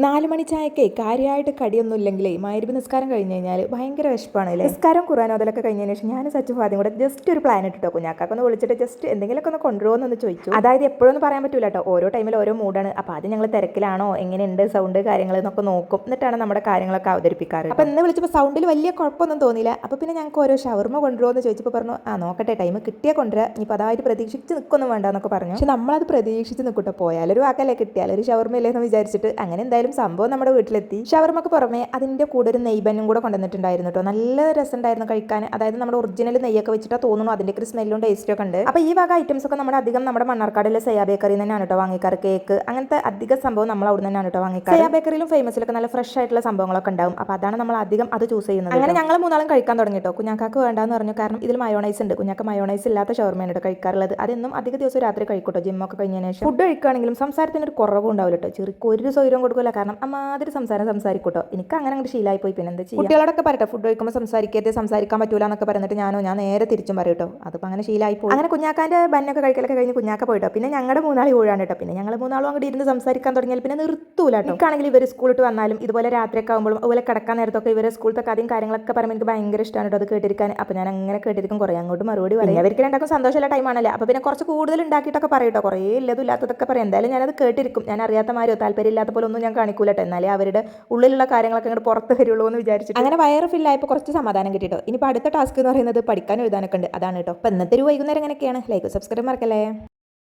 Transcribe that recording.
4 മണി ചായക്കേ കാര്യമായിട്ട് കടിയൊന്നും ഇല്ലെങ്കിലേ മഗ്‌രിബ് നിസ്കാരം കഴിഞ്ഞ് കഴിഞ്ഞാൽ ഭയങ്കര വിശപ്പാണ് അല്ലേ. നിസ്കാരം ഖുർആൻ ഓതലൊക്കെ കഴിഞ്ഞതിന് ശേഷം ഞാൻ സച്ചും ഫാദിയും കൂടെ ജസ്റ്റ് ഒരു പ്ലാൻ ഇട്ടോ കുഞ്ഞാക്കൊന്ന് വിളിച്ചിട്ട് ജസ്റ്റ് എന്തെങ്കിലുമൊക്കെ ഒന്ന് കൊണ്ടുപോകുമെന്ന് ചോദിച്ചു. അതായത് എപ്പോഴൊന്നും പറയാൻ പറ്റൂല കേട്ടോ, ഓരോ ടൈമിൽ ഓരോ മൂഡാണ്. അപ്പോൾ ആദ്യം ഞങ്ങൾ തിരക്കിലാണോ, എങ്ങനെയുണ്ട് സൗണ്ട് കാര്യങ്ങൾ എന്നൊക്കെ നോക്കും, എന്നിട്ടാണ് നമ്മുടെ കാര്യങ്ങളൊക്കെ അവതരിപ്പിക്കാറ്. അപ്പോൾ ഇന്ന് വിളിച്ചപ്പോൾ സൗണ്ടിൽ വലിയ കുഴപ്പമൊന്നും തോന്നിയില്ല. അപ്പോൾ പിന്നെ ഞങ്ങൾക്ക് ഓരോ ഷവർമ കൊണ്ടുപോകുമെന്ന് ചോദിച്ചപ്പോൾ പറഞ്ഞു നോക്കട്ടെ, ടൈം കിട്ടിയാൽ കൊണ്ടുവരാം, ഇനിയിപ്പോൾ അതായിട്ട് പ്രതീക്ഷിച്ച് നിൽക്കൊന്നും വേണ്ട എന്നൊക്കെ പറഞ്ഞു. പക്ഷെ നമ്മളത് പ്രതീക്ഷിച്ച് നിൽക്കട്ടോ, പോയാലൊരു വാക്കല്ലേ കിട്ടിയാലൊരു ഷവർമ ഇല്ലെന്ന് വിചാരിച്ചിട്ട് അങ്ങനെ എന്തായാലും സംഭവം നമ്മുടെ വീട്ടിലെത്തി. ഷവർമക്ക് പുറമെ അതിൻ്റെ കൂടെ ഒരു നെയ്ബനും കൂടെ കൊണ്ടുവന്നിട്ടുണ്ടായിരുന്നു കേട്ടോ. നല്ല രസമുണ്ടായിരുന്നു കഴിക്കാൻ. അതായത് നമ്മുടെ ഒറിജിനൽ നെയ്യൊക്കെ വെച്ചിട്ട് തോന്നുന്നു അതിൻ്റെ ഒരു സ്മെല്ലും ടേസ്റ്റും ഒക്കെ ഉണ്ട്. അപ്പോൾ ഈ വക ഐറ്റംസ് ഒക്കെ നമ്മുടെ അധികം നമ്മുടെ മണ്ണാർക്കാടിലെ സയാ ബേക്കറിയിൽ തന്നെയാണ് കേട്ടോ വാങ്ങിക്കാറ്. കേക്ക് അങ്ങനത്തെ അധിക സംഭവം നമ്മൾ അവിടെ തന്നെയാണ് കേട്ടോ വാങ്ങിക്കാറ്. സയാ ബേക്കറിയിലും ഫേമസിലൊക്കെ നല്ല ഫ്രഷ് ആയിട്ടുള്ള സംഭവങ്ങളൊക്കെ ഉണ്ടാവും. അപ്പോൾ അതാണ് നമ്മൾ അധികം അത് ചൂസ് ചെയ്യുന്നത്. അങ്ങനെ ഞങ്ങൾ മൂന്നാളും കഴിക്കാൻ തുടങ്ങി കേട്ടോ. കുഞ്ഞാക്കാക്ക് വേണ്ടാന്ന് പറഞ്ഞു, കാരണം ഇതിൽ മയോണൈസ് ഉണ്ട്. കുഞ്ഞാക്ക് മയോണൈസ് ഇല്ലാത്ത ഷവർമയാണ് കേട്ടോ കഴിക്കാറുള്ളത്. അതെന്നും അധിക ദിവസം രാത്രി കഴിക്കട്ടോ, ജിമ്മൊക്കെ കഴിഞ്ഞതിന് ശേഷം. ഫുഡ് കഴിക്കുകയാണെങ്കിലും സംസാരത്തിന് ഒരു കുറവും ഉണ്ടാവില്ല കേട്ടോ. ചെറിയ ഒരു സൗകര്യം കൊടുക്കില്ല, കാരണം അമ്മാതിരി സംസാരിക്കൂട്ടോ. എനിക്ക് അങ്ങനെ അങ്ങോട്ട് ശീലമായി പോയി. പിന്നെ എന്താ ചെയ്യുക, കുട്ടികളോടൊക്കെ പറയട്ടെ ഫുഡ് കഴിക്കുമ്പോൾ സംസാരിക്കാൻ പറ്റൂല എന്നൊക്കെ പറഞ്ഞിട്ട് ഞാൻ നേരെ തിരിച്ചും പറയട്ടോ. അതിപ്പോൾ അങ്ങനെ ശീലമായി പോയി. അങ്ങനെ കുഞ്ഞാക്കാൻ്റെ ബന്നൊക്കെ കഴിക്കലൊക്കെ കഴിഞ്ഞ് കുഞ്ഞാക്ക പോയിട്ടോ. പിന്നെ ഞങ്ങളുടെ മൂന്നാളി ഊഴാണ് കേട്ടോ. പിന്നെ ഞങ്ങൾ മൂന്നാളും അങ്ങോട്ട് ഇരുന്ന് സംസാരിക്കാൻ തുടങ്ങിയാൽ പിന്നെ നിർത്തൂല കേട്ടോ. എനിക്കാണെങ്കിൽ ഇവർ സ്കൂളിട്ട് വന്നാലും ഇതുപോലെ രാത്രിയൊക്കെ ആകുമ്പോഴും അതുപോലെ കിടക്കാൻ നേരത്തൊക്കെ ഇവരെ സ്കൂളത്തെ കഥയും കാര്യങ്ങളൊക്കെ പറയുമ്പോൾ എനിക്ക് ഭയങ്കര ഇഷ്ടമാണ് കേട്ടോ അത് കേട്ടിരിക്കാൻ. അപ്പോൾ ഞാൻ അങ്ങനെ കേട്ടിരിക്കും, കുറേ അങ്ങോട്ട് മറുപടി പറയും. അവർക്ക് രണ്ടാക്കും സന്തോഷമുള്ള ടൈമാണല്ലേ. അപ്പോൾ പിന്നെ കുറച്ച് കൂടുതൽ ഉണ്ടാക്കിയിട്ടൊക്കെ പറയട്ടോ, കുറേ ഇല്ലതും ഇല്ലാത്തതൊക്കെ പറയും. എന്തായാലും ഞാനത് കേട്ടിരിക്കും. ഞാൻ അറിയാത്ത മാരോ താല്പര്യമില്ലാത്ത പോലെ ഒന്നും ഞാൻ കാണിക്കൂലട്ടോ. എന്നാലേ അവരുടെ ഉള്ളിലുള്ള കാര്യങ്ങളൊക്കെ അങ്ങോട്ട് പുറത്ത് വരുള്ളൂ എന്ന് വിചാരിച്ചിട്ട് അങ്ങനെ വയറ് ഫില്ലായപ്പോൾ കുറച്ച് സമാധാനം കിട്ടിട്ടോ. ഇനിയിപ്പോൾ അടുത്ത ടാസ്ക് എന്ന് പറയുന്നത് പഠിക്കാൻ എഴുതാനൊക്കെ ഉണ്ട്. അതാണ് കേട്ടോ. അപ്പോൾ ഇന്നത്തെ ഒരു വൈകുന്നേരം എങ്ങനെയൊക്കെയാണ്. ലൈക്ക് സബ്സ്ക്രൈബ് മറക്കല്ലേ.